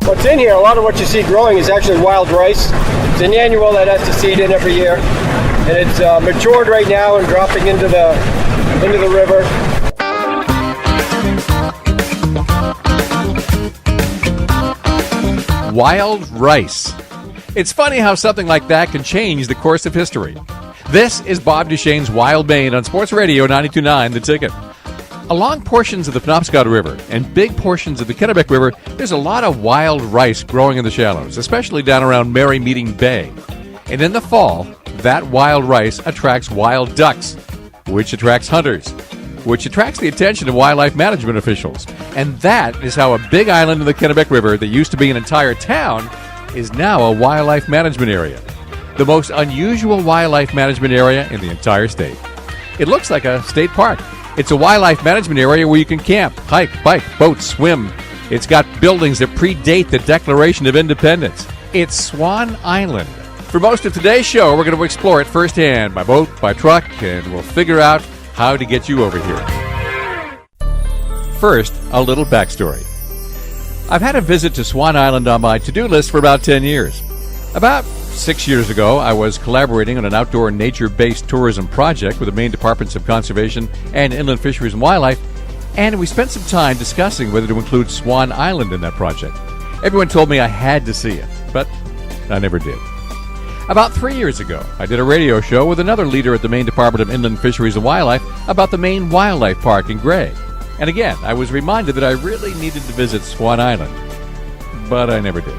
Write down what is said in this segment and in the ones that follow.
What's in here, a lot of what you see growing is actually wild rice. It's an annual that has to seed in every year. And it's matured right now and dropping into the river. Wild rice. It's funny how something like that can change the course of history. This is Bob Duchesne's Wild Maine on Sports Radio 92.9 The Ticket. Along portions of the Penobscot River and big portions of the Kennebec River, there's a lot of wild rice growing in the shallows, especially down around Merry Meeting Bay. And in the fall, that wild rice attracts wild ducks, which attracts hunters, which attracts the attention of wildlife management officials. And that is how a big island in the Kennebec River that used to be an entire town is now a wildlife management area. The most unusual wildlife management area in the entire state. It looks like a state park. It's a wildlife management area where you can camp, hike, bike, boat, swim. It's got buildings that predate the Declaration of Independence. It's Swan Island. For most of today's show, we're going to explore it firsthand, by boat, by truck, and we'll figure out how to get you over here. First, a little backstory. I've had a visit to Swan Island on my to-do list for about 10 years. About 6 years ago, I was collaborating on an outdoor nature-based tourism project with the Maine Departments of Conservation and Inland Fisheries and Wildlife, and we spent some time discussing whether to include Swan Island in that project. Everyone told me I had to see it, but I never did. About 3 years ago, I did a radio show with another leader at the Maine Department of Inland Fisheries and Wildlife about the Maine Wildlife Park in Gray. And again, I was reminded that I really needed to visit Swan Island, but I never did.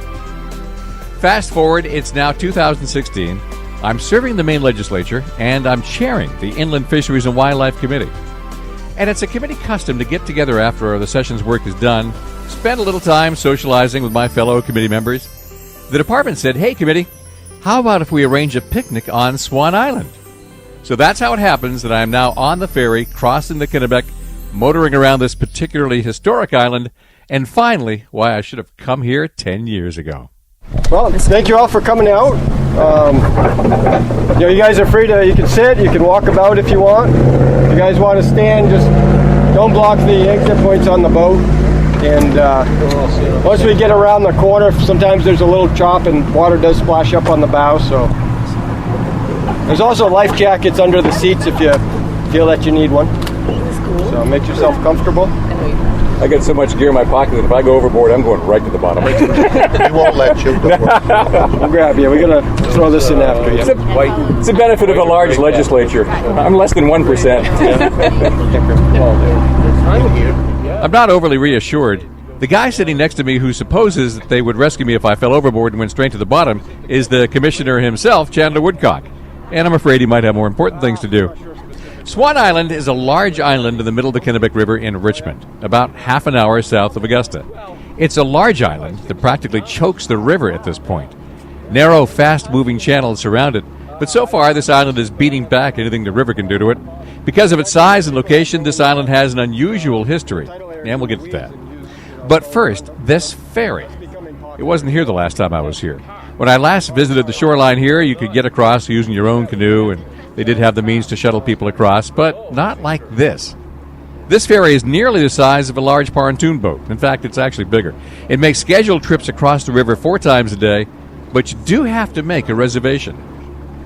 Fast forward, it's now 2016. I'm serving the Maine legislature, and I'm chairing the Inland Fisheries and Wildlife Committee. And it's a committee custom to get together after the session's work is done, spend a little time socializing with my fellow committee members. The department said, "Hey, committee, how about if we arrange a picnic on Swan Island?" So that's how it happens that I'm now on the ferry, crossing the Kennebec, motoring around this particularly historic island, and finally, why I should have come here 10 years ago. Well, thank you all for coming out. You guys are free to, you can sit, you can walk about if you want. If you guys want to stand, just don't block the exit points on the boat. And once we get around the corner, sometimes there's a little chop and water does splash up on the bow. So there's also life jackets under the seats if you feel that you need one. So make yourself comfortable. I got so much gear in my pocket that if I go overboard, I'm going right to the bottom. We won't let you. We'll grab you. We're going to throw this in after you. It's a benefit of a large legislature. I'm less than 1%. I'm not overly reassured. The guy sitting next to me who supposes that they would rescue me if I fell overboard and went straight to the bottom is the commissioner himself, Chandler Woodcock. And I'm afraid he might have more important things to do. Swan Island is a large island in the middle of the Kennebec River in Richmond, about half an hour south of Augusta. It's a large island that practically chokes the river at this point. Narrow, fast-moving channels surround it, but so far this island is beating back anything the river can do to it. Because of its size and location, this island has an unusual history, and we'll get to that. But first, this ferry. It wasn't here the last time I was here. When I last visited the shoreline here, you could get across using your own canoe, and they did have the means to shuttle people across, but not like this. This ferry is nearly the size of a large pontoon boat. In fact, it's actually bigger. It makes scheduled trips across the river 4 times a day, but you do have to make a reservation.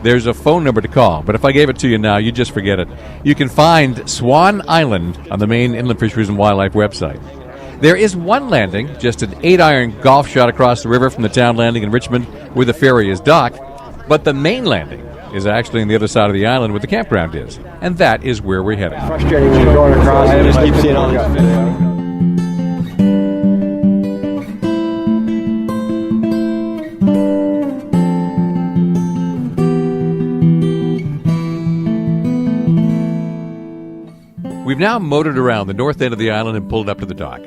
There's a phone number to call, but if I gave it to you now, you'd just forget it. You can find Swan Island on the Maine Inland Fisheries and Wildlife website. There is one landing, just an 8-iron golf shot across the river from the town landing in Richmond where the ferry is docked, but the main landing is actually on the other side of the island where the campground is, and that is where we're heading. Frustrating when you're going across and just keep seeing all these. We've now motored around the north end of the island and pulled up to the dock.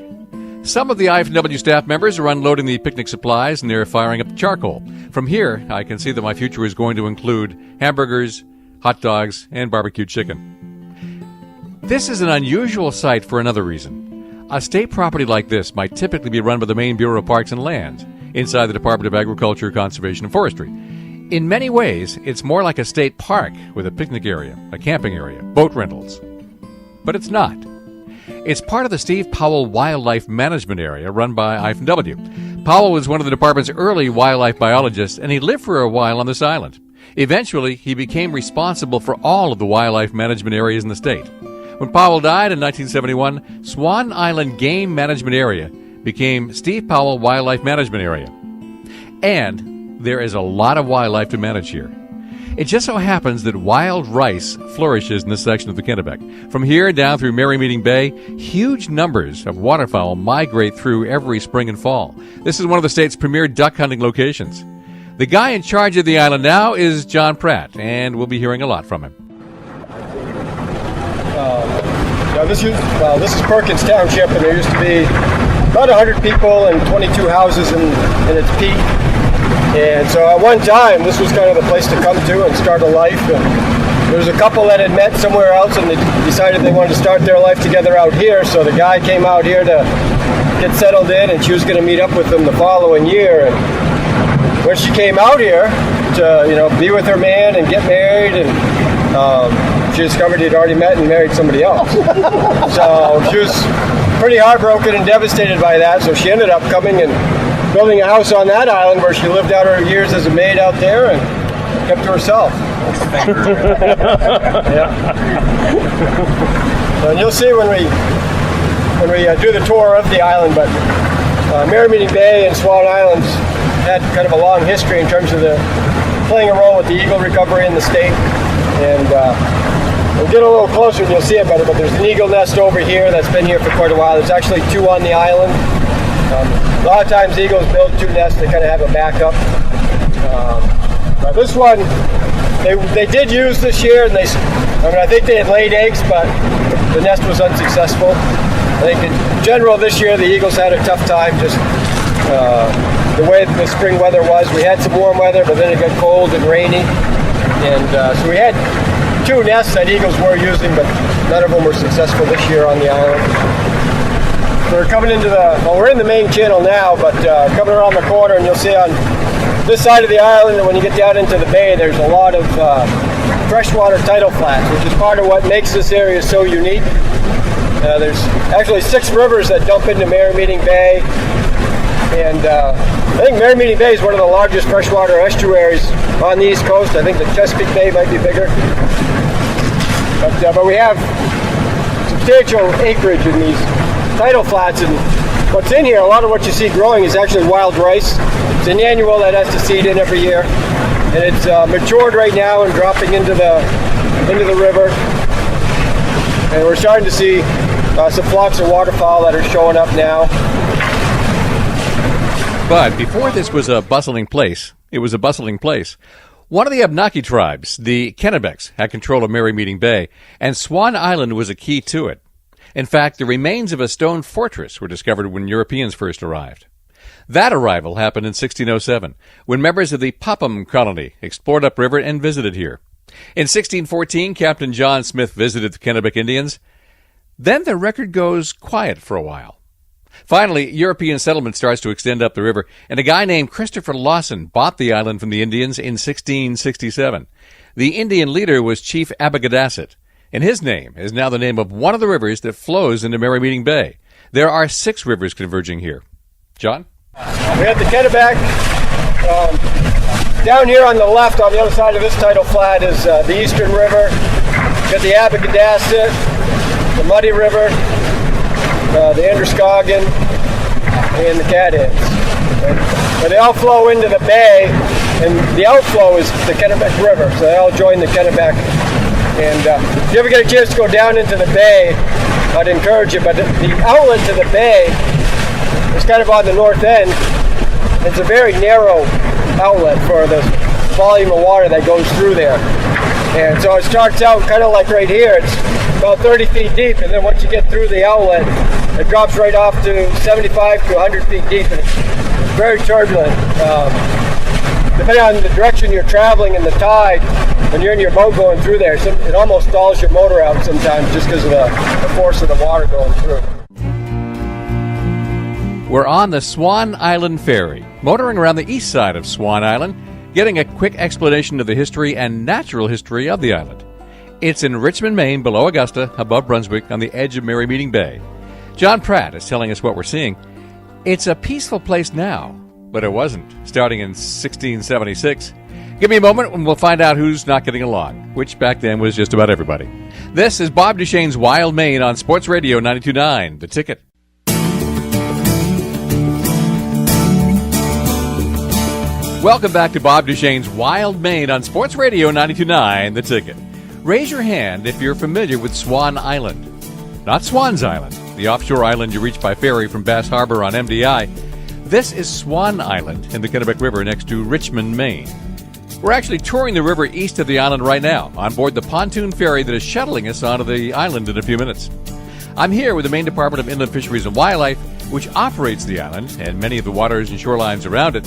Some of the IFW staff members are unloading the picnic supplies and they're firing up the charcoal. From here, I can see that my future is going to include hamburgers, hot dogs, and barbecue chicken. This is an unusual site for another reason. A state property like this might typically be run by the Maine Bureau of Parks and Lands, inside the Department of Agriculture, Conservation, and Forestry. In many ways, it's more like a state park with a picnic area, a camping area, boat rentals. But it's not. It's part of the Steve Powell Wildlife Management Area run by I&W. Powell was one of the department's early wildlife biologists, and he lived for a while on this island. Eventually, he became responsible for all of the wildlife management areas in the state. When Powell died in 1971, Swan Island Game Management Area became Steve Powell Wildlife Management Area. And there is a lot of wildlife to manage here. It just so happens that wild rice flourishes in this section of the Kennebec. From here down through Merrymeeting Bay, huge numbers of waterfowl migrate through every spring and fall. This is one of the state's premier duck hunting locations. The guy in charge of the island now is John Pratt, and we'll be hearing a lot from him. This is Perkins Township, and there used to be about 100 people and 22 houses in its peak. And so at one time, this was kind of the place to come to and start a life. And there was a couple that had met somewhere else, and they decided they wanted to start their life together out here. So the guy came out here to get settled in, and she was going to meet up with them the following year. And when she came out here to, be with her man and get married, and she discovered he'd already met and married somebody else. So she was pretty heartbroken and devastated by that. So she ended up coming and building a house on that island where she lived out her years as a maid out there and kept to herself. Yeah. And you'll see when we do the tour of the island, but Merrymeeting Bay and Swan Islands had kind of a long history in terms of playing a role with the eagle recovery in the state. And we'll get a little closer and you'll see it better, but there's an eagle nest over here that's been here for quite a while. There's actually 2 on the island. A lot of times eagles build 2 nests to kind of have a backup. But this one, they did use this year, and I think they had laid eggs, but the nest was unsuccessful. I think in general this year the eagles had a tough time, just the way the spring weather was. We had some warm weather, but then it got cold and rainy, and so we had 2 nests that eagles were using, but none of them were successful this year on the island. We're coming into we're in the main channel now, but coming around the corner, and you'll see on this side of the island, and when you get down into the bay, there's a lot of freshwater tidal flats, which is part of what makes this area so unique. There's actually 6 rivers that dump into Merrymeeting Bay, and I think Merrymeeting Bay is one of the largest freshwater estuaries on the East Coast. I think the Chesapeake Bay might be bigger, but we have substantial acreage in these tidal flats, and what's in here, a lot of what you see growing is actually wild rice. It's an annual that has to seed in every year, and it's matured right now and dropping into the river. And we're starting to see some flocks of waterfowl that are showing up now. But before this was a bustling place, it was a bustling place. One of the Abnaki tribes, the Kennebecs, had control of Merrymeeting Bay, and Swan Island was a key to it. In fact, the remains of a stone fortress were discovered when Europeans first arrived. That arrival happened in 1607, when members of the Popham colony explored upriver and visited here. In 1614, Captain John Smith visited the Kennebec Indians. Then the record goes quiet for a while. Finally, European settlement starts to extend up the river, and a guy named Christopher Lawson bought the island from the Indians in 1667. The Indian leader was Chief Abagadasset, and his name is now the name of one of the rivers that flows into Merrymeeting Bay. There are 6 rivers converging here. John? We have the Kennebec. Down here on the left, on the other side of this tidal flat, is the Eastern River. We've got the Abagadasset, the Muddy River, the Androscoggin, and the Catheads. But they all flow into the bay, and the outflow is the Kennebec River, so they all join the Kennebec. And if you ever get a chance to go down into the bay, I'd encourage you. But the outlet to the bay is kind of on the north end. It's a very narrow outlet for the volume of water that goes through there. And so it starts out kind of like right here. It's about 30 feet deep, and then once you get through the outlet, it drops right off to 75 to 100 feet deep, and it's very turbulent. Depending on the direction you're traveling and the tide, when you're in your boat going through there, it almost stalls your motor out sometimes just because of the force of the water going through. We're on the Swan Island Ferry, motoring around the east side of Swan Island, getting a quick explanation of the history and natural history of the island. It's in Richmond, Maine, below Augusta, above Brunswick, on the edge of Merry Meeting Bay. John Pratt is telling us what we're seeing. It's a peaceful place now, but it wasn't, starting in 1676. Give me a moment and we'll find out who's not getting along, which back then was just about everybody. This is Bob Duchesne's Wild Maine on Sports Radio 92.9, The Ticket. Welcome back to Bob Duchesne's Wild Maine on Sports Radio 92.9, The Ticket. Raise your hand if you're familiar with Swan Island. Not Swan's Island, the offshore island you reach by ferry from Bass Harbor on MDI. This is Swan Island in the Kennebec River next to Richmond, Maine. We're actually touring the river east of the island right now, on board the pontoon ferry that is shuttling us onto the island in a few minutes. I'm here with the Maine Department of Inland Fisheries and Wildlife, which operates the island and many of the waters and shorelines around it.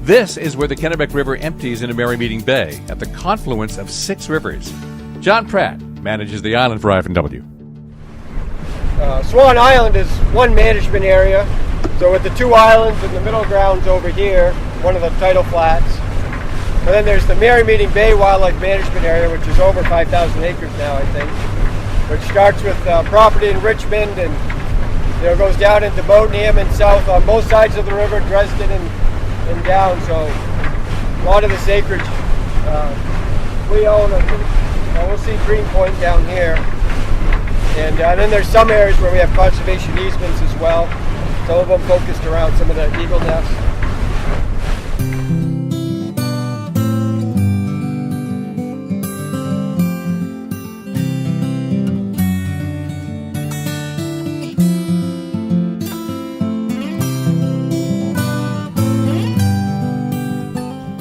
This is where the Kennebec River empties into Merry Meeting Bay, at the confluence of 6 rivers. John Pratt manages the island for IFNW. Swan Island is one management area. So with the 2 islands and the middle grounds over here, one of the tidal flats. And then there's the Merry Meeting Bay Wildlife Management Area, which is over 5,000 acres now, I think. Which starts with property in Richmond and goes down into Bodenham and south on both sides of the river, Dresden and down. So a lot of this acreage we own. We'll see Green Point down here. And then there's some areas where we have conservation easements as well. Some of them focused around some of the eagle nests.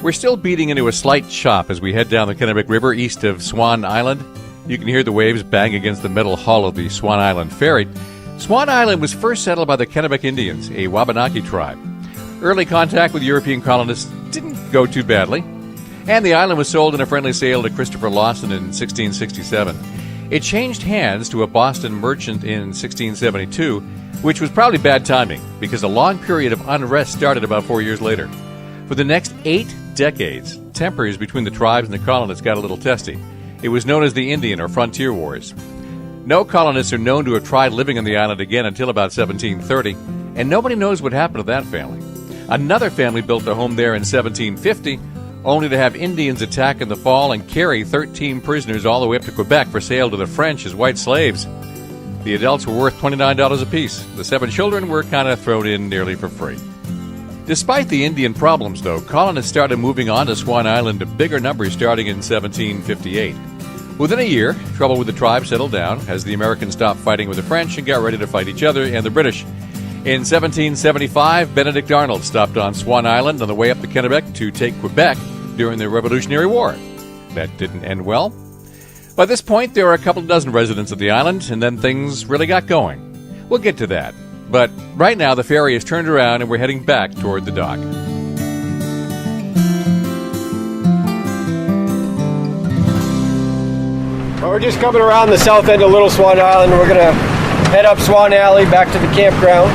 We're still beating into a slight chop as we head down the Kennebec River east of Swan Island. You can hear the waves bang against the metal hull of the Swan Island ferry. Swan Island was first settled by the Kennebec Indians, a Wabanaki tribe. Early contact with European colonists didn't go too badly, and the island was sold in a friendly sale to Christopher Lawson in 1667. It changed hands to a Boston merchant in 1672, which was probably bad timing because a long period of unrest started about 4 years later. For the next 8 decades, tempers between the tribes and the colonists got a little testy. It was known as the Indian or Frontier Wars. No colonists are known to have tried living on the island again until about 1730, and nobody knows what happened to that family. Another family built a home there in 1750, only to have Indians attack in the fall and carry 13 prisoners all the way up to Quebec for sale to the French as white slaves. The adults were worth $29 apiece. The 7 children were kind of thrown in nearly for free. Despite the Indian problems, though, colonists started moving on to Swan Island to bigger numbers starting in 1758. Within a year, trouble with the tribe settled down as the Americans stopped fighting with the French and got ready to fight each other and the British. In 1775, Benedict Arnold stopped on Swan Island on the way up the Kennebec to take Quebec during the Revolutionary War. That didn't end well. By this point, there were a couple dozen residents of the island, and then things really got going. We'll get to that. But right now, the ferry is turned around and we're heading back toward the dock. Well, we're just coming around the south end of Little Swan Island. We're going to head up Swan Alley back to the campground.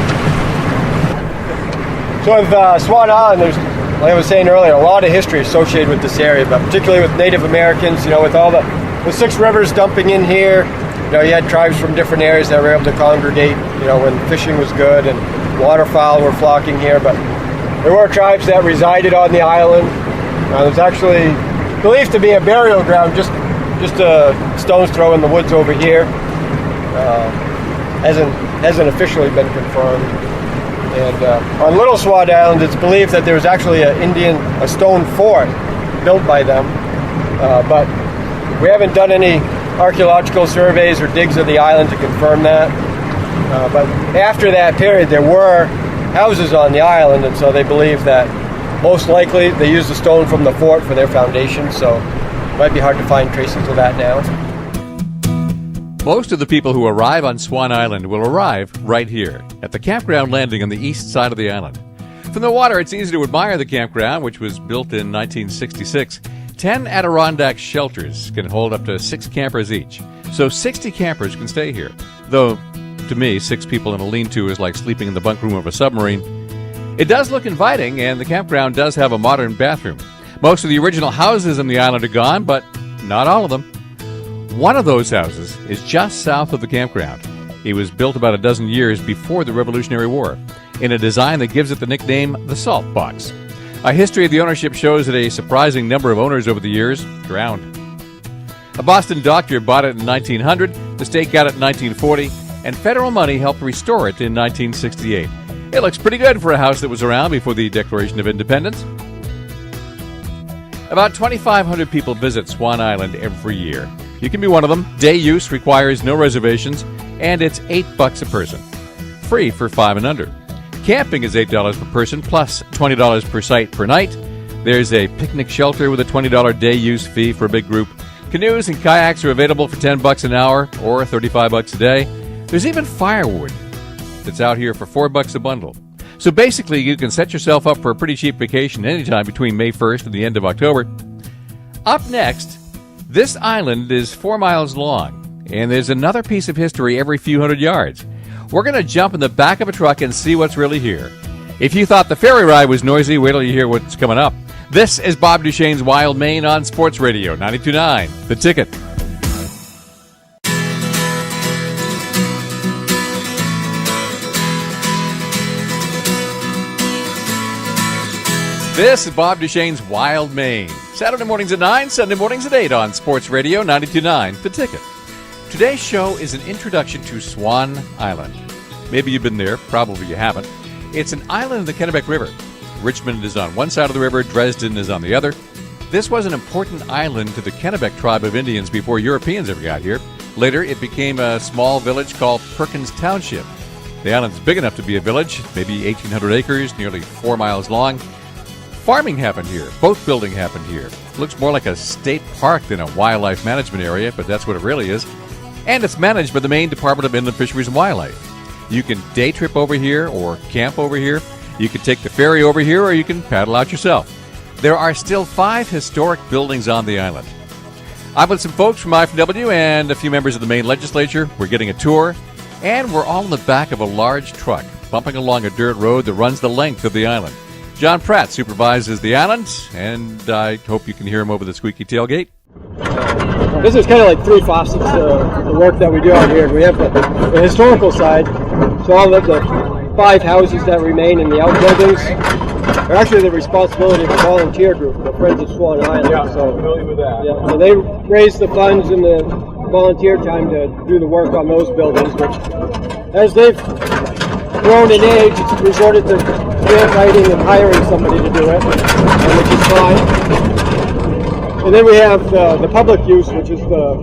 So with Swan Island, there's, like I was saying earlier, a lot of history associated with this area, but particularly with Native Americans, with all the 6 rivers dumping in here. You had tribes from different areas that were able to congregate, when fishing was good and waterfowl were flocking here. But there were tribes that resided on the island. There's actually believed to be a burial ground just a stone's throw in the woods over here. Hasn't officially been confirmed. And on Little Swan Island, it's believed that there was actually a stone fort built by them. But we haven't done any archaeological surveys or digs of the island to confirm that. But after that period, there were houses on the island, and so they believe that most likely they used the stone from the fort for their foundation, so it might be hard to find traces of that now. Most of the people who arrive on Swan Island will arrive right here, at the campground landing on the east side of the island. From the water, it's easy to admire the campground, which was built in 1966. 10 Adirondack shelters can hold up to 6 campers each, so 60 campers can stay here. Though, to me, 6 people in a lean-to is like sleeping in the bunk room of a submarine. It does look inviting, and the campground does have a modern bathroom. Most of the original houses on the island are gone, but not all of them. One of those houses is just south of the campground. It was built about a dozen years before the Revolutionary War, in a design that gives it the nickname the Salt Box. A history of the ownership shows that a surprising number of owners over the years drowned. A Boston doctor bought it in 1900, the state got it in 1940, and federal money helped restore it in 1968. It looks pretty good for a house that was around before the Declaration of Independence. About 2,500 people visit Swan Island every year. You can be one of them. Day use requires no reservations, and it's $8 a person. Free for 5 and under. Camping is $8 per person, plus $20 per site per night. There's a picnic shelter with a $20 day use fee for a big group. Canoes and kayaks are available for $10 an hour or $35 a day. There's even firewood that's out here for $4 a bundle. So basically, you can set yourself up for a pretty cheap vacation anytime between May 1st and the end of October. Up next, this island is 4 miles long, and there's another piece of history every few hundred yards. We're going to jump in the back of a truck and see what's really here. If you thought the ferry ride was noisy, wait till you hear what's coming up. This is Bob Duchesne's Wild Maine on Sports Radio 92.9 The Ticket. This is Bob Duchesne's Wild Maine. Saturday mornings at 9, Sunday mornings at 8 on Sports Radio 92.9 The Ticket. Today's show is an introduction to Swan Island. Maybe you've been there, probably you haven't. It's an island in the Kennebec River. Richmond is on one side of the river, Dresden is on the other. This was an important island to the Kennebec tribe of Indians before Europeans ever got here. Later, it became a small village called Perkins Township. The island's big enough to be a village, maybe 1,800 acres, nearly 4 miles long. Farming happened here. Boat building happened here. Looks more like a state park than a wildlife management area, but that's what it really is. And it's managed by the Maine Department of Inland Fisheries and Wildlife. You can day trip over here or camp over here. You can take the ferry over here or you can paddle out yourself. There are still 5 historic buildings on the island. I'm with some folks from IFW and a few members of the Maine legislature. We're getting a tour, and we're all in the back of a large truck bumping along a dirt road that runs the length of the island. John Pratt supervises the island, and I hope you can hear him over the squeaky tailgate. This is kind of like 3 facets of the work that we do out here. We have the historical side, so all of the 5 houses that remain in the outbuildings are actually the responsibility of a volunteer group, the Friends of Swan Island. Yeah, so, I'm familiar with that. Yeah, so they raise the funds in the volunteer time to do the work on those buildings, which, as they've grown in age, it's resorted to grant writing and hiring somebody to do it, which is fine. And then we have the public use, which is the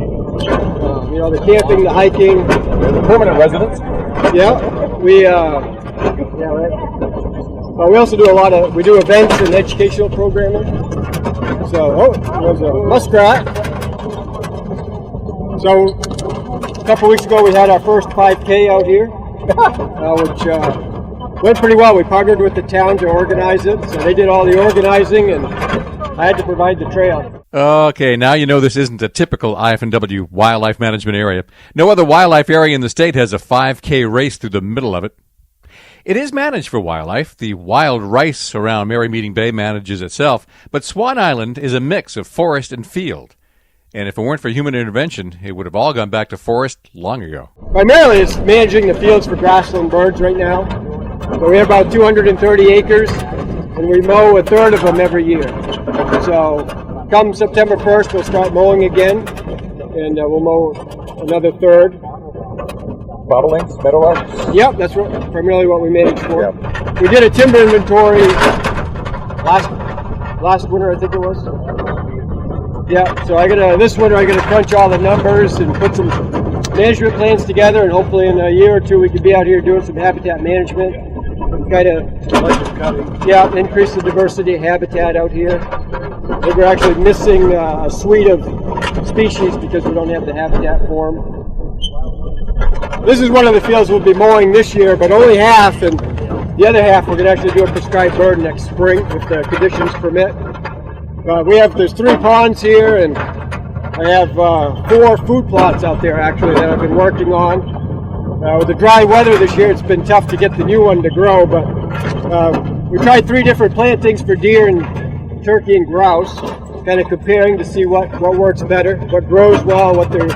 camping, the hiking, The permanent residents? yeah, we also do we do events and educational programming. So, there's a muskrat. So, a couple weeks ago we had our first 5K out here, which went pretty well. We partnered with the town to organize it, so they did all the organizing and I had to provide the trail. Okay, now you know this isn't a typical IFW wildlife management area. No other wildlife area in the state has a 5K race through the middle of it. It is managed for wildlife. The wild rice around Merry Meeting Bay manages itself, but Swan Island is a mix of forest and field. And if it weren't for human intervention, it would have all gone back to forest long ago. Primarily it's managing the fields for grassland birds right now. So we have about 230 acres, and we mow a third of them every year. So come September 1st, we'll start mowing again, and we'll mow another third. Bobolinks, meadowlarks? Yep, that's primarily what we manage for. Yep. We did a timber inventory last winter, I think it was. Yeah, so this winter I gotta crunch all the numbers and put some management plans together, and hopefully in a year or two we could be out here doing some habitat management. Kind of, increase the diversity of habitat out here. I think we're actually missing a suite of species because we don't have the habitat for them. This is one of the fields we'll be mowing this year, but only half, and the other half we're going to actually do a prescribed bird next spring if the conditions permit. There's 3 ponds here, and I have 4 food plots out there actually that I've been working on. With the dry weather this year, it's been tough to get the new one to grow, but we tried 3 different plantings for deer and turkey and grouse, kind of comparing to see what works better, what grows well, what their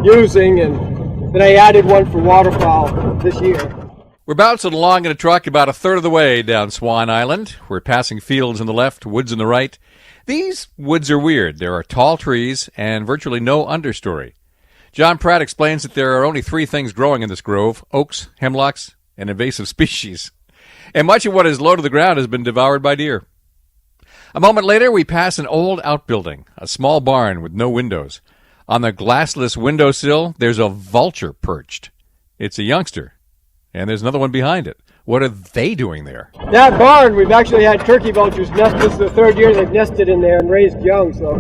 using, and then I added one for waterfowl this year. We're bouncing along in a truck about a third of the way down Swan Island. We're passing fields on the left, woods on the right. These woods are weird. There are tall trees and virtually no understory. John Pratt explains that there are only three things growing in this grove: oaks, hemlocks, and invasive species. And much of what is low to the ground has been devoured by deer. A moment later, we pass an old outbuilding, a small barn with no windows. On the glassless windowsill, there's a vulture perched. It's a youngster, and there's another one behind it. What are they doing there? That barn, we've actually had turkey vultures nest. This is the third year they've nested in there and raised young, so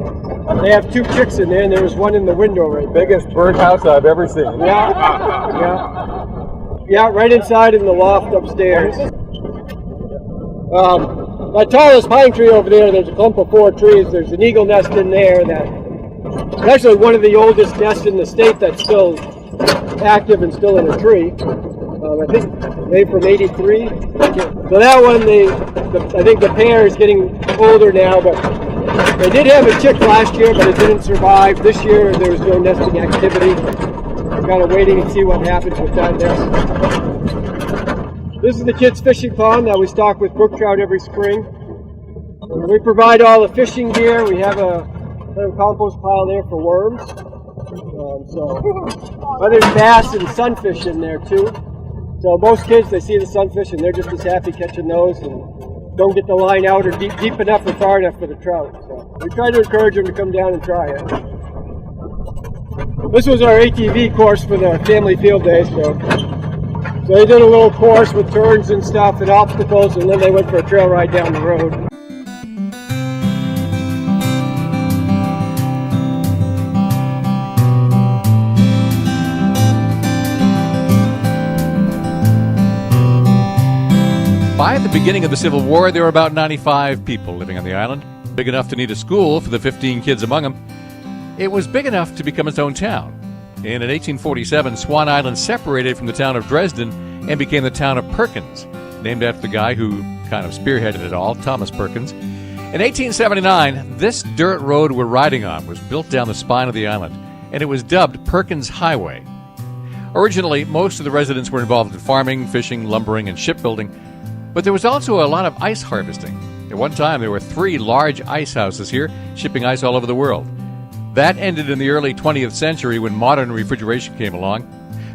they have 2 chicks in there, and there was one in the window right there. Biggest birdhouse I've ever seen. Yeah, right inside in the loft upstairs. That tallest pine tree over there, there's a clump of 4 trees. There's an eagle nest in there it's actually one of the oldest nests in the state that's still active and still in a tree. I think maybe from 83. So that one, I think the pair is getting older now, but they did have a chick last year, but it didn't survive. This year, there was no nesting activity. We're kind of waiting to see what happens with that nest. This is the kids' fishing pond that we stock with brook trout every spring. We provide all the fishing gear. We have a compost pile there for worms. But there's bass and sunfish in there too. So most kids, they see the sunfish and they're just as happy catching those and don't get the line out or deep enough or far enough for the trout. So we try to encourage them to come down and try it. This was our ATV course for the family field day. So they did a little course with turns and stuff and obstacles, and then they went for a trail ride down the road. By the beginning of the Civil War, there were about 95 people living on the island, big enough to need a school for the 15 kids among them. It was big enough to become its own town. And in 1847, Swan Island separated from the town of Dresden and became the town of Perkins, named after the guy who kind of spearheaded it all, Thomas Perkins. In 1879, this dirt road we're riding on was built down the spine of the island, and it was dubbed Perkins Highway. Originally, most of the residents were involved in farming, fishing, lumbering, and shipbuilding, but there was also a lot of ice harvesting. At one time, there were 3 large ice houses here, shipping ice all over the world. That ended in the early 20th century when modern refrigeration came along.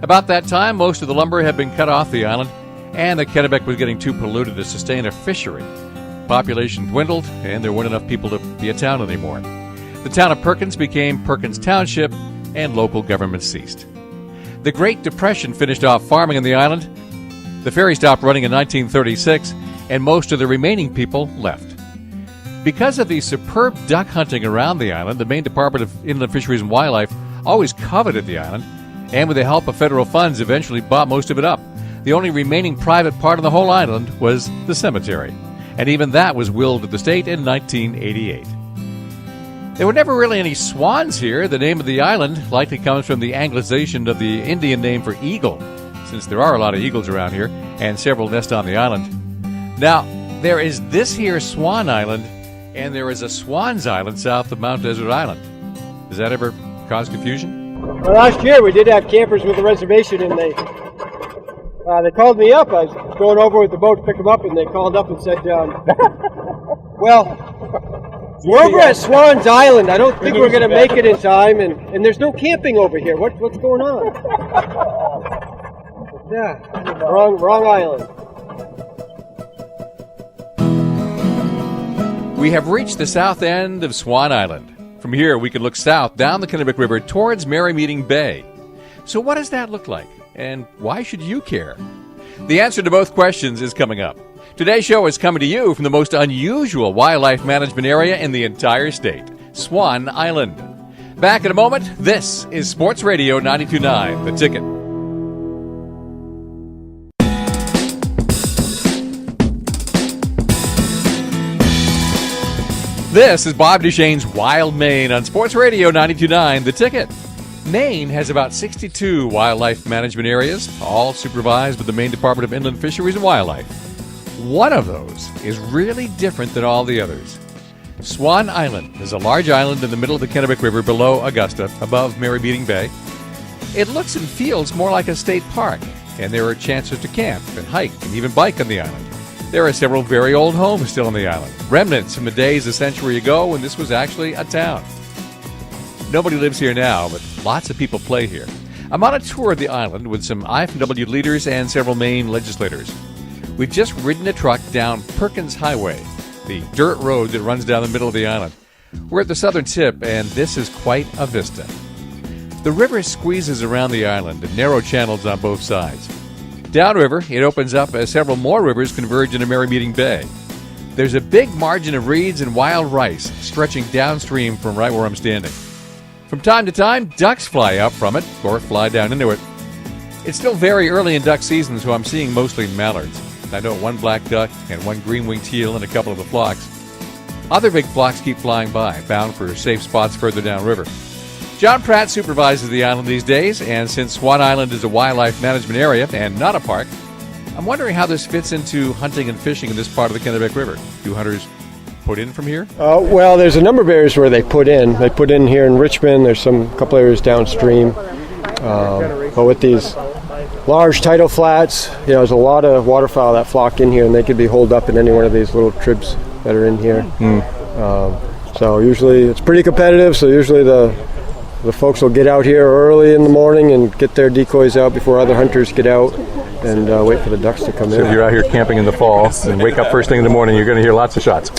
About that time, most of the lumber had been cut off the island, and the Kennebec was getting too polluted to sustain a fishery. Population dwindled, and there weren't enough people to be a town anymore. The town of Perkins became Perkins Township, and local government ceased. The Great Depression finished off farming on the island. The ferry stopped running in 1936, and most of the remaining people left. Because of the superb duck hunting around the island, the Maine Department of Inland Fisheries and Wildlife always coveted the island, and with the help of federal funds eventually bought most of it up. The only remaining private part of the whole island was the cemetery, and even that was willed to the state in 1988. There were never really any swans here. The name of the island likely comes from the Anglicization of the Indian name for eagle, since there are a lot of eagles around here, and several nest on the island. Now, there is this here Swan Island, and there is a Swans Island south of Mount Desert Island. Does that ever cause confusion? Well, last year we did have campers with a reservation, and they called me up. I was going over with the boat to pick them up, and they called up and said, well, we're over at Swans Island. I don't think we're going to make it in time, and there's no camping over here. What's going on? Yeah, wrong island. We have reached the south end of Swan Island. From here, we can look south down the Kennebec River towards Merrymeeting Bay. So what does that look like? And why should you care? The answer to both questions is coming up. Today's show is coming to you from the most unusual wildlife management area in the entire state, Swan Island. Back in a moment, this is Sports Radio 92.9, The Ticket. This is Bob Duchesne's Wild Maine on Sports Radio 92.9, The Ticket. Maine has about 62 wildlife management areas, all supervised by the Maine Department of Inland Fisheries and Wildlife. One of those is really different than all the others. Swan Island is a large island in the middle of the Kennebec River below Augusta, above Merrymeeting Bay. It looks and feels more like a state park, and there are chances to camp and hike and even bike on the island. There are several very old homes still on the island, remnants from the days a century ago when this was actually a town. Nobody lives here now, but lots of people play here. I'm on a tour of the island with some IFW leaders and several Maine legislators. We've just ridden a truck down Perkins Highway, the dirt road that runs down the middle of the island. We're at the southern tip, and this is quite a vista. The river squeezes around the island in narrow channels on both sides. Downriver, it opens up as several more rivers converge into Merry Meeting Bay. There's a big margin of reeds and wild rice stretching downstream from right where I'm standing. From time to time, ducks fly up from it or fly down into it. It's still very early in duck season, so I'm seeing mostly mallards. I know one black duck and one green-winged teal and a couple of the flocks. Other big flocks keep flying by, bound for safe spots further downriver. John Pratt supervises the island these days, and since Swan Island is a wildlife management area and not a park, I'm wondering how this fits into hunting and fishing in this part of the Kennebec River. Do hunters put in from here? Well, there's a number of areas where they put in. They put in here in Richmond. There's a couple areas downstream. But with these large tidal flats, there's a lot of waterfowl that flock in here, and they could be holed up in any one of these little tribs that are in here. So usually it's pretty competitive, so usually the folks will get out here early in the morning and get their decoys out before other hunters get out and wait for the ducks to come in. So if you're out here camping in the fall and wake up first thing in the morning, you're going to hear lots of shots.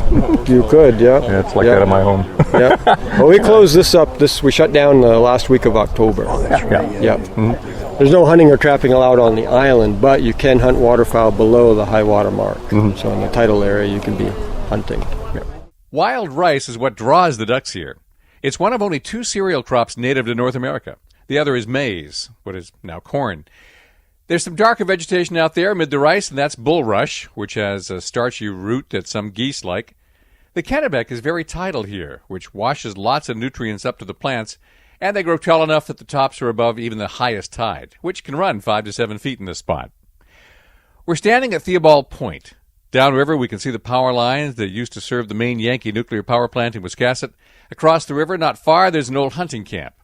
You could, yeah. Yeah, it's like that at my home. Yeah. Well, we closed this up. We shut down the last week of October. Yeah. Mm-hmm. There's no hunting or trapping allowed on the island, but you can hunt waterfowl below the high water mark. Mm-hmm. So in the tidal area, you can be hunting. Yeah. Wild rice is what draws the ducks here. It's one of only two cereal crops native to North America. The other is maize, what is now corn. There's some darker vegetation out there amid the rice, and that's bulrush, which has a starchy root that some geese like. The Kennebec is very tidal here, which washes lots of nutrients up to the plants, and they grow tall enough that the tops are above even the highest tide, which can run 5 to 7 feet in this spot. We're standing at Theobald Point. Downriver, we can see the power lines that used to serve the Maine Yankee nuclear power plant in Wiscasset. Across the river, not far, there's an old hunting camp.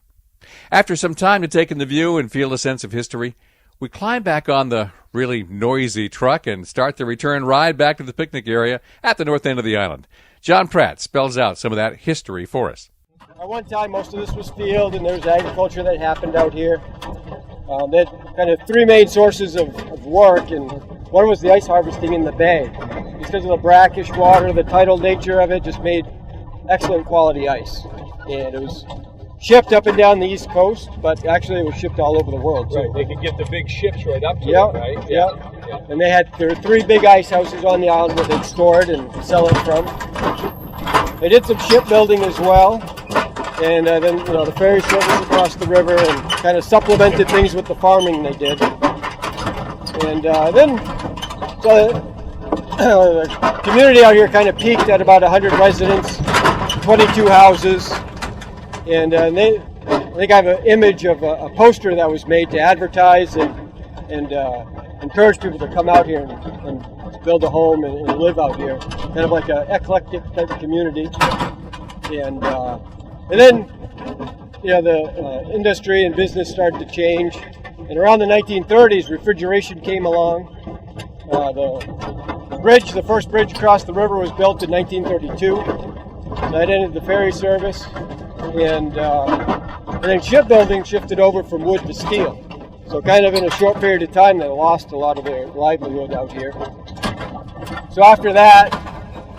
After some time to take in the view and feel a sense of history, we climb back on the really noisy truck and start the return ride back to the picnic area at the north end of the island. John Pratt spells out some of that history for us. At one time, most of this was field, and there was agriculture that happened out here. They had kind of three main sources of work, and one was the ice harvesting in the bay. Because of the brackish water, the tidal nature of it just made excellent quality ice. And it was shipped up and down the East Coast, but actually it was shipped all over the world. Right, they could get the big ships right up to it, right? Yeah. And there were three big ice houses on the island where they'd store it and sell it from. They did some shipbuilding as well, and then the ferry service across the river, and kind of supplemented things with the farming they did. And then the community out here kind of peaked at about 100 residents, 22 houses. And I think I have an image of a poster that was made to advertise and encourage people to come out here and build a home and live out here. Kind of like an eclectic type of community. And then, the industry and business started to change. And around the 1930s, refrigeration came along. The first bridge across the river was built in 1932. That ended the ferry service. And then shipbuilding shifted over from wood to steel. So kind of in a short period of time, they lost a lot of their livelihood out here. So after that,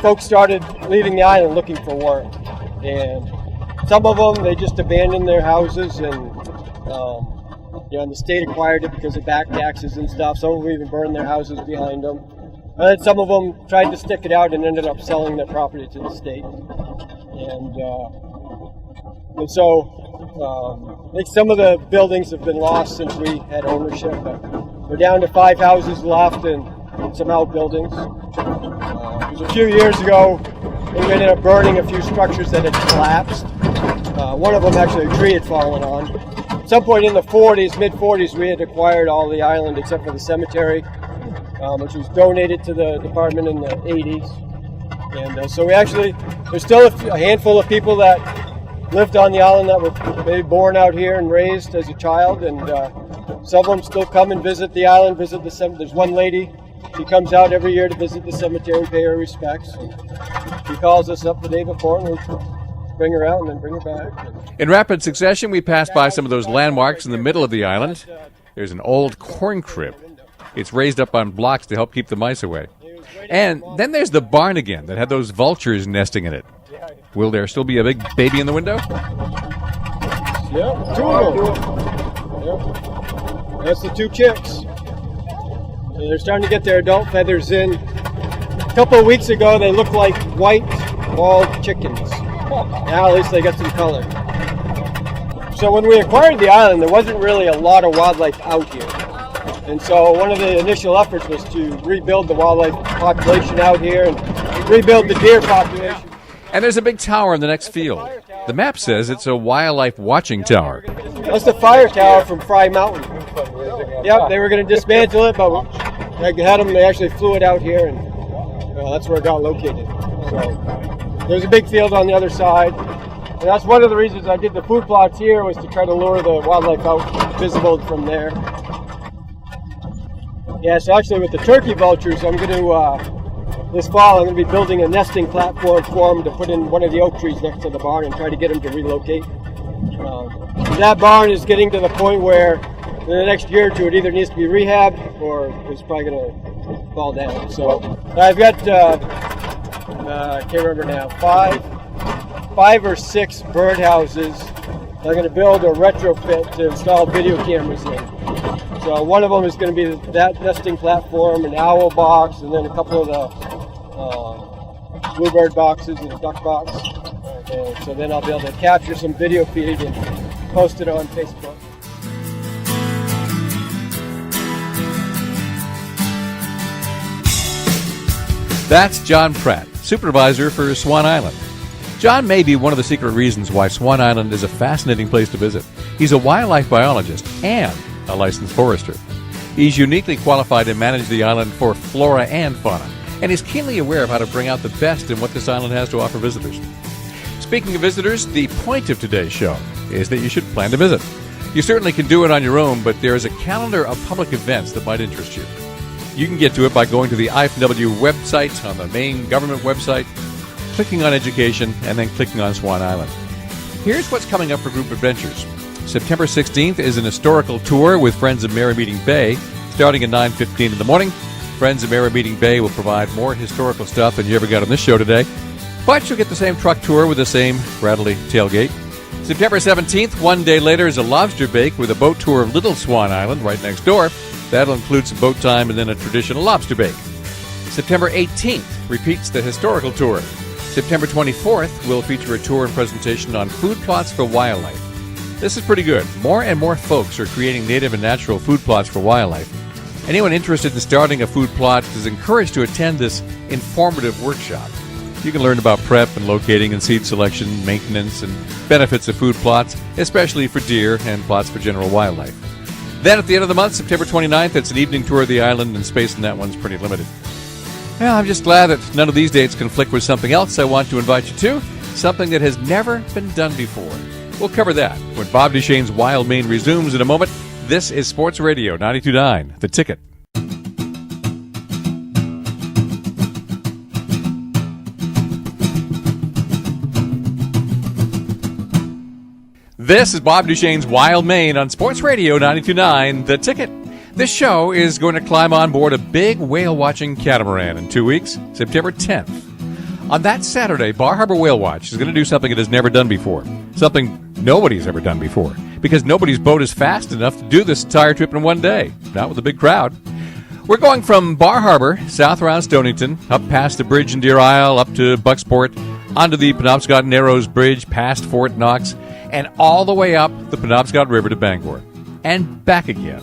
folks started leaving the island looking for work. And some of them, they just abandoned their houses, and the state acquired it because of back taxes and stuff. Some of them even burned their houses behind them. And then some of them tried to stick it out and ended up selling their property to the state. And so I think some of the buildings have been lost since we had ownership. But we're down to 5 houses left and some outbuildings. It was a few years ago, we ended up burning a few structures that had collapsed. One of them, actually, a tree had fallen on. At some point in the mid-40s, we had acquired all the island except for the cemetery, which was donated to the department in the 80s. And so there's still a handful of people that lived on the island that were maybe born out here and raised as a child, and some of them still come and visit the island, visit the cemetery. There's one lady, she comes out every year to visit the cemetery and pay her respects. And she calls us up the day before, and we bring her out and then bring her back. In rapid succession, we pass by some of those landmarks in the middle of the island. There's an old corn crib. It's raised up on blocks to help keep the mice away. And then there's the barn again that had those vultures nesting in it. Will there still be a big baby in the window? Yeah, 2 of them. Yeah. That's the 2 chicks. So they're starting to get their adult feathers in. A couple of weeks ago, they looked like white bald chickens. Now at least they got some color. So when we acquired the island, there wasn't really a lot of wildlife out here. And so one of the initial efforts was to rebuild the wildlife population out here and rebuild the deer population. And there's a big tower in the next field. The map says it's a wildlife watching tower. That's the fire tower from Fry Mountain. Yep, they were going to dismantle it, but I had them, they actually flew it out here, and that's where it got located. So there's a big field on the other side. And that's one of the reasons I did the food plots here, was to try to lure the wildlife out visible from there. Yeah, so actually with the turkey vultures, I'm going to, this fall, I'm going to be building a nesting platform for them to put in one of the oak trees next to the barn and try to get them to relocate. That barn is getting to the point where in the next year or two it either needs to be rehabbed or it's probably going to fall down. So I've got, I can't remember now, five or six birdhouses I'm going to build a retrofit to install video cameras in. So one of them is going to be that nesting platform, an owl box, and then a couple of the bluebird boxes and a duck box. And so then I'll be able to capture some video feed and post it on Facebook. That's John Pratt, supervisor for Swan Island. John may be one of the secret reasons why Swan Island is a fascinating place to visit. He's a wildlife biologist and a licensed forester. He's uniquely qualified to manage the island for flora and fauna, and is keenly aware of how to bring out the best in what this island has to offer visitors. Speaking of visitors, the point of today's show is that you should plan to visit. You certainly can do it on your own, but there is a calendar of public events that might interest you. You can get to it by going to the IFW website on the Maine government website, clicking on education, and then clicking on Swan Island. Here's what's coming up for group adventures. September 16th is an historical tour with Friends of Merrymeeting Bay, starting at 9:15 in the morning. Friends of Merrymeeting Bay will provide more historical stuff than you ever got on this show today, but you'll get the same truck tour with the same rattly tailgate. September 17th, one day later, is a lobster bake with a boat tour of Little Swan Island right next door. That'll include some boat time and then a traditional lobster bake. September 18th repeats the historical tour. September 24th will feature a tour and presentation on food plots for wildlife. This is pretty good. More and more folks are creating native and natural food plots for wildlife. Anyone interested in starting a food plot is encouraged to attend this informative workshop. You can learn about prep and locating and seed selection, maintenance, and benefits of food plots, especially for deer and plots for general wildlife. Then at the end of the month, September 29th, it's an evening tour of the island, and space in that one's pretty limited. Well, I'm just glad that none of these dates conflict with something else I want to invite you to, something that has never been done before. We'll cover that when Bob Duchesne's Wild Maine resumes in a moment. This is Sports Radio 92.9, The Ticket. This is Bob Duchesne's Wild Maine on Sports Radio 92.9, The Ticket. This show is going to climb on board a big whale-watching catamaran in 2 weeks, September 10th. On that Saturday, Bar Harbor Whale Watch is going to do something it has never done before, something nobody's ever done before, because nobody's boat is fast enough to do this entire trip in one day, not with a big crowd. We're going from Bar Harbor, south around Stonington, up past the bridge in Deer Isle, up to Bucksport, onto the Penobscot Narrows Bridge, past Fort Knox, and all the way up the Penobscot River to Bangor, and back again.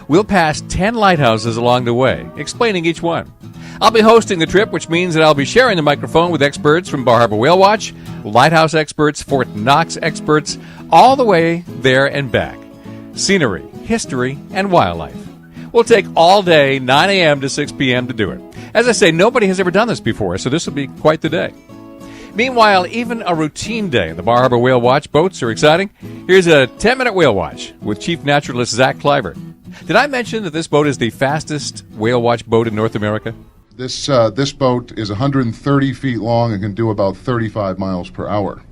We'll pass 10 lighthouses along the way, explaining each one. I'll be hosting the trip, which means that I'll be sharing the microphone with experts from Bar Harbor Whale Watch, lighthouse experts, Fort Knox experts, all the way there and back. Scenery, history, and wildlife. We'll take all day, 9 a.m. to 6 p.m. to do it. As I say, nobody has ever done this before, so this will be quite the day. Meanwhile, even a routine day in the Bar Harbor Whale Watch boats are exciting. Here's a 10-minute whale watch with Chief Naturalist Zach Cliver. Did I mention that this boat is the fastest whale watch boat in North America? This boat is 130 feet long and can do about 35 miles per hour.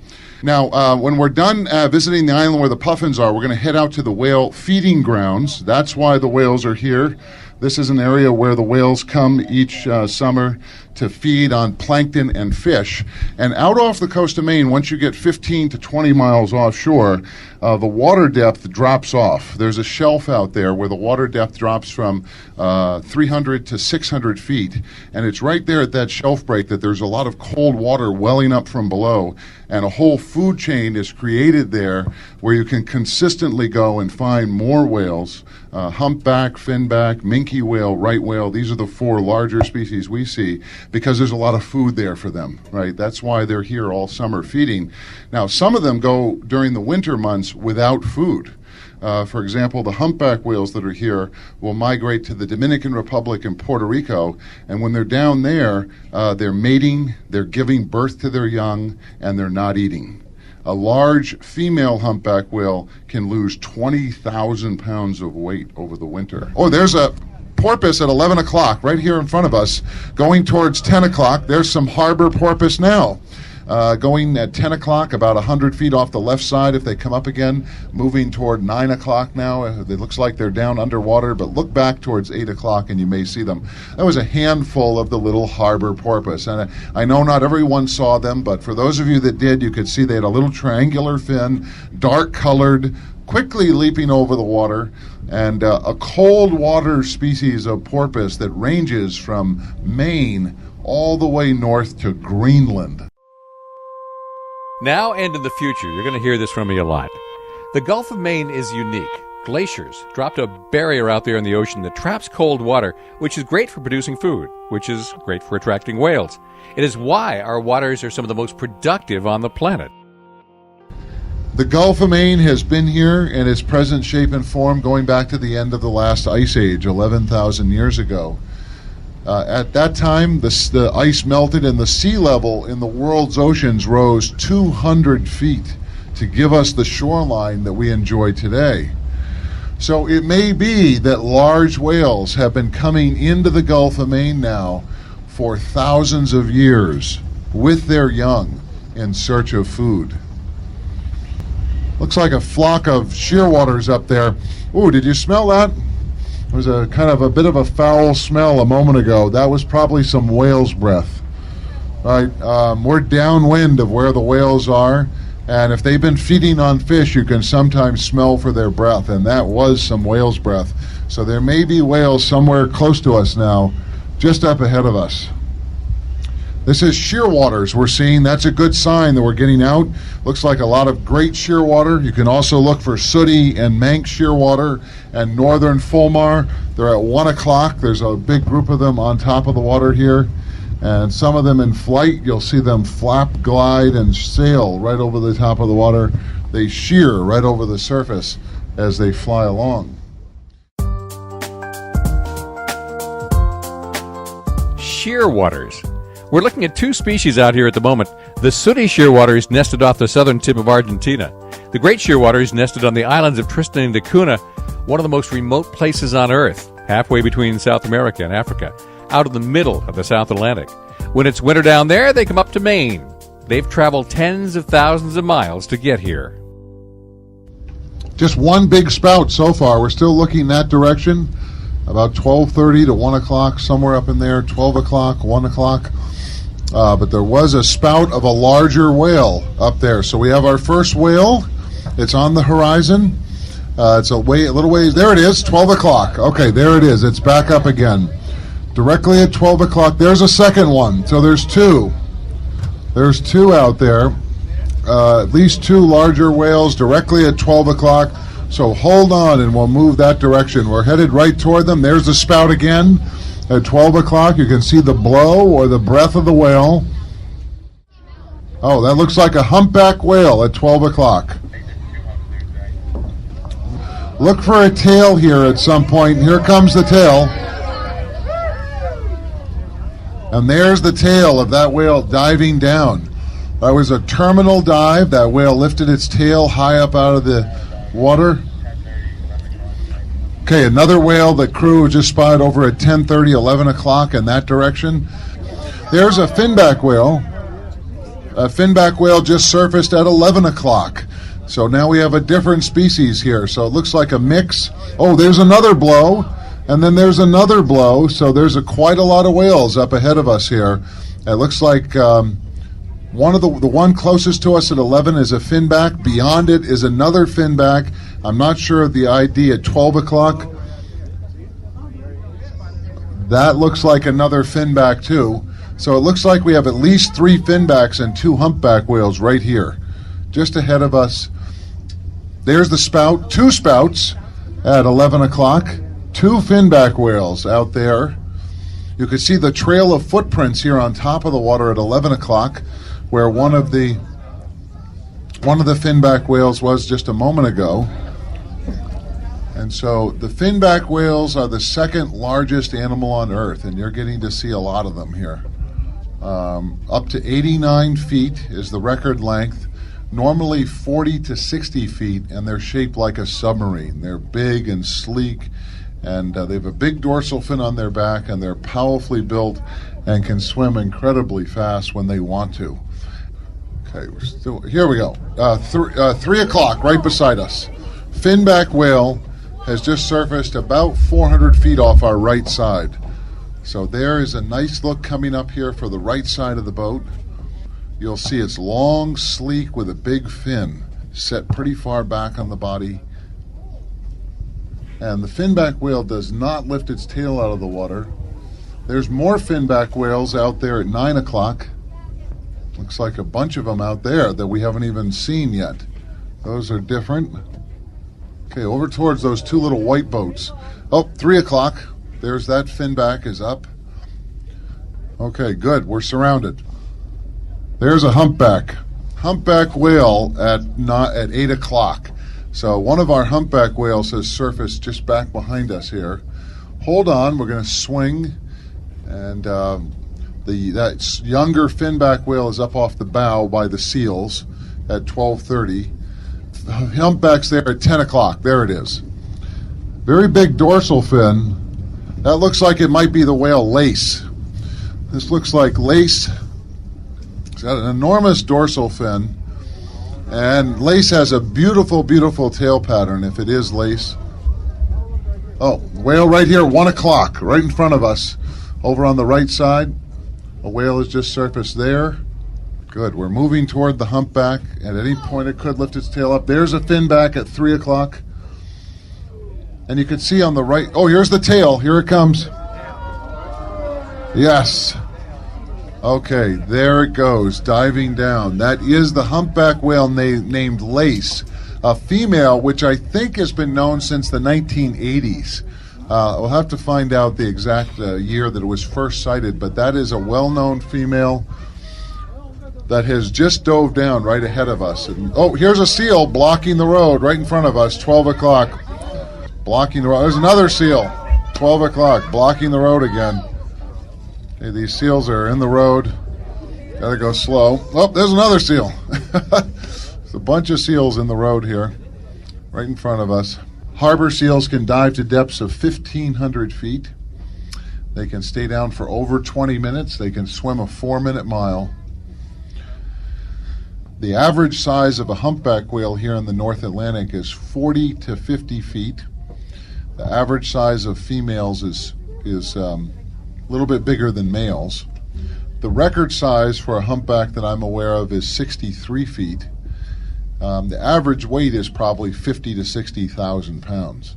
Now, when we're done visiting the island where the puffins are, we're going to head out to the whale feeding grounds. That's why the whales are here. This is an area where the whales come each summer to feed on plankton and fish. And out off the coast of Maine, once you get 15 to 20 miles offshore, the water depth drops off. There's a shelf out there where the water depth drops from 300 to 600 feet. And it's right there at that shelf break that there's a lot of cold water welling up from below. And a whole food chain is created there where you can consistently go and find more whales. Humpback, finback, minke whale, right whale. These are the four larger species we see because there's a lot of food there for them, right? That's why they're here all summer feeding. Now, some of them go during the winter months without food. For example, the humpback whales that are here will migrate to the Dominican Republic and Puerto Rico, and when they're down there, they're mating, they're giving birth to their young, and they're not eating. A large female humpback whale can lose 20,000 pounds of weight over the winter. Oh, there's a porpoise at 11 o'clock right here in front of us, going towards 10 o'clock. There's some harbor porpoise now. Going at 10 o'clock, about 100 feet off the left side if they come up again, moving toward 9 o'clock now. It looks like they're down underwater, but look back towards 8 o'clock and you may see them. That was a handful of the little harbor porpoise. And I know not everyone saw them, but for those of you that did, you could see they had a little triangular fin, dark colored, quickly leaping over the water, and a cold water species of porpoise that ranges from Maine all the way north to Greenland. Now and in the future, you're going to hear this from me a lot. The Gulf of Maine is unique. Glaciers dropped a barrier out there in the ocean that traps cold water, which is great for producing food, which is great for attracting whales. It is why our waters are some of the most productive on the planet. The Gulf of Maine has been here in its present shape and form going back to the end of the last ice age, 11,000 years ago. At that time, the ice melted and the sea level in the world's oceans rose 200 feet to give us the shoreline that we enjoy today. So it may be that large whales have been coming into the Gulf of Maine now for thousands of years with their young in search of food. Looks like a flock of shearwaters up there. Ooh, did you smell that? There was a kind of a bit of a foul smell a moment ago. That was probably some whale's breath. Right? We're downwind of where the whales are, and if they've been feeding on fish, you can sometimes smell for their breath, and that was some whale's breath. So there may be whales somewhere close to us now, just up ahead of us. This is shearwaters we're seeing. That's a good sign that we're getting out. Looks like a lot of great shearwater. You can also look for sooty and Manx shearwater and northern fulmar. They're at 1 o'clock. There's a big group of them on top of the water here. And some of them in flight, you'll see them flap, glide, and sail right over the top of the water. They shear right over the surface as they fly along. Shearwaters. We're looking at two species out here at the moment. The sooty shearwaters nested off the southern tip of Argentina. The great shearwaters nested on the islands of Tristan and da Cunha, one of the most remote places on Earth, halfway between South America and Africa, out in the middle of the South Atlantic. When it's winter down there, they come up to Maine. They've traveled tens of thousands of miles to get here. Just one big spout so far. We're still looking that direction. About 12:30 to 1 o'clock, somewhere up in there, 12 o'clock, 1 o'clock. But there was a spout of a larger whale up there. So we have our first whale. It's on the horizon. It's a little ways. There it is, 12 o'clock. Okay, there it is. It's back up again. Directly at 12 o'clock. There's a second one. So there's two. There's two out there. At least two larger whales directly at 12 o'clock. So hold on and we'll move that direction. We're headed right toward them. There's the spout again. At 12 o'clock, you can see the blow or the breath of the whale. Oh, that looks like a humpback whale at 12 o'clock. Look for a tail here at some point. Here comes the tail. And there's the tail of that whale diving down. That was a terminal dive. That whale lifted its tail high up out of the water. Okay, another whale the crew just spotted over at 10:30, 11 o'clock in that direction. There's a finback whale. A finback whale just surfaced at 11 o'clock. So now we have a different species here. So it looks like a mix. Oh, there's another blow. And then there's another blow. So there's quite a lot of whales up ahead of us here. It looks like one of the one closest to us at 11 is a finback. Beyond it is another finback. I'm not sure of the ID at 12 o'clock. That looks like another finback too. So it looks like we have at least 3 finbacks and 2 humpback whales right here, just ahead of us. There's the spout, 2 spouts at 11 o'clock, 2 finback whales out there. You can see the trail of footprints here on top of the water at 11 o'clock, where one of the finback whales was just a moment ago. And so the finback whales are the second largest animal on Earth, and you're getting to see a lot of them here. Up to 89 feet is the record length, normally 40 to 60 feet, and they're shaped like a submarine. They're big and sleek, and they have a big dorsal fin on their back, and they're powerfully built and can swim incredibly fast when they want to. Okay, here we go. 3 o'clock, right beside us. Finback whale has just surfaced about 400 feet off our right side. So there is a nice look coming up here for the right side of the boat. You'll see it's long, sleek, with a big fin set pretty far back on the body. And the finback whale does not lift its tail out of the water. There's more finback whales out there at 9 o'clock. Looks like a bunch of them out there that we haven't even seen yet. Those are different. Okay, over towards those 2 little white boats. Oh, 3 o'clock. There's that finback is up. Okay, good. We're surrounded. There's a humpback. Humpback whale at 8 o'clock. So one of our humpback whales has surfaced just back behind us here. Hold on, we're going to swing. And that younger finback whale is up off the bow by the seals at 12:30. Humpback's there at 10 o'clock. There it is. Very big dorsal fin. That looks like it might be the whale Lace. This looks like Lace. It's got an enormous dorsal fin. And Lace has a beautiful, beautiful tail pattern, if it is Lace. Oh, whale right here, 1 o'clock, right in front of us. Over on the right side, a whale has just surfaced there. Good, we're moving toward the humpback. At any point it could lift its tail up. There's a finback at 3 o'clock. And you can see on the right, oh, here's the tail, here it comes. Yes. Okay, there it goes, diving down. That is the humpback whale named Lace, a female which I think has been known since the 1980s. We'll have to find out the exact year that it was first sighted, but that is a well-known female that has just dove down right ahead of us. And, oh, here's a seal blocking the road right in front of us, 12 o'clock. Blocking the road. There's another seal, 12 o'clock, blocking the road again. Okay, these seals are in the road. Gotta go slow. Oh, there's another seal. There's a bunch of seals in the road here, right in front of us. Harbor seals can dive to depths of 1,500 feet. They can stay down for over 20 minutes. They can swim a 4-minute mile. The average size of a humpback whale here in the North Atlantic is 40 to 50 feet. The average size of females is a little bit bigger than males. The record size for a humpback that I'm aware of is 63 feet. The average weight is probably 50 to 60,000 pounds.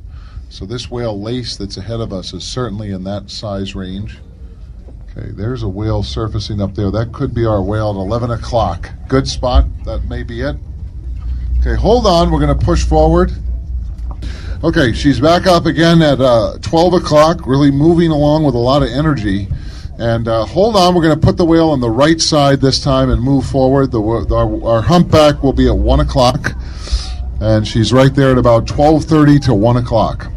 So this whale Lace that's ahead of us is certainly in that size range. Okay, there's a whale surfacing up there. That could be our whale at 11 o'clock. Good spot. That may be it. Okay, hold on. We're going to push forward. Okay, she's back up again at 12 o'clock, really moving along with a lot of energy. And hold on, we're going to put the whale on the right side this time and move forward. Our humpback will be at 1 o'clock, and she's right there at about 12:30 to 1 o'clock.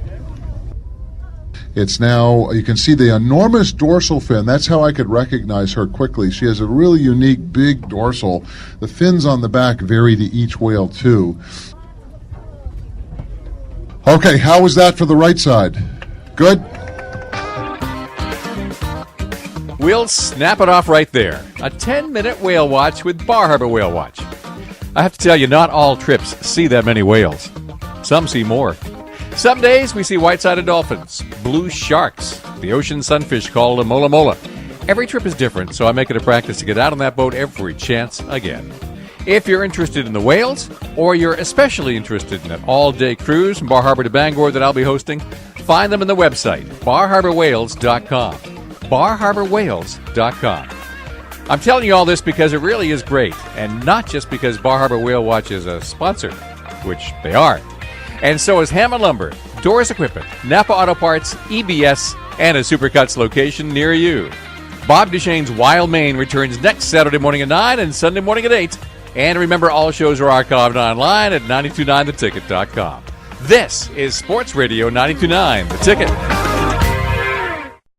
It's now, you can see the enormous dorsal fin. That's how I could recognize her quickly. She has a really unique big dorsal. The fins on the back vary to each whale too. Okay, how was that for the right side? Good? We'll snap it off right there. A 10-minute whale watch with Bar Harbor Whale Watch. I have to tell you, not all trips see that many whales. Some see more. Some days we see white-sided dolphins, blue sharks, the ocean sunfish called a mola mola. Every trip is different, so I make it a practice to get out on that boat every chance I get. If you're interested in the whales, or you're especially interested in an all-day cruise from Bar Harbor to Bangor that I'll be hosting, find them on the website, barharborwhales.com. barharborwhales.com. I'm telling you all this because it really is great, and not just because Bar Harbor Whale Watch is a sponsor, which they are. And so is Hammond Lumber, Doors Equipment, Napa Auto Parts, EBS, and a Supercuts location near you. Bob Duchesne's Wild Maine returns next Saturday morning at 9 and Sunday morning at 8. And remember, all shows are archived online at 929theticket.com. This is Sports Radio 929 The Ticket.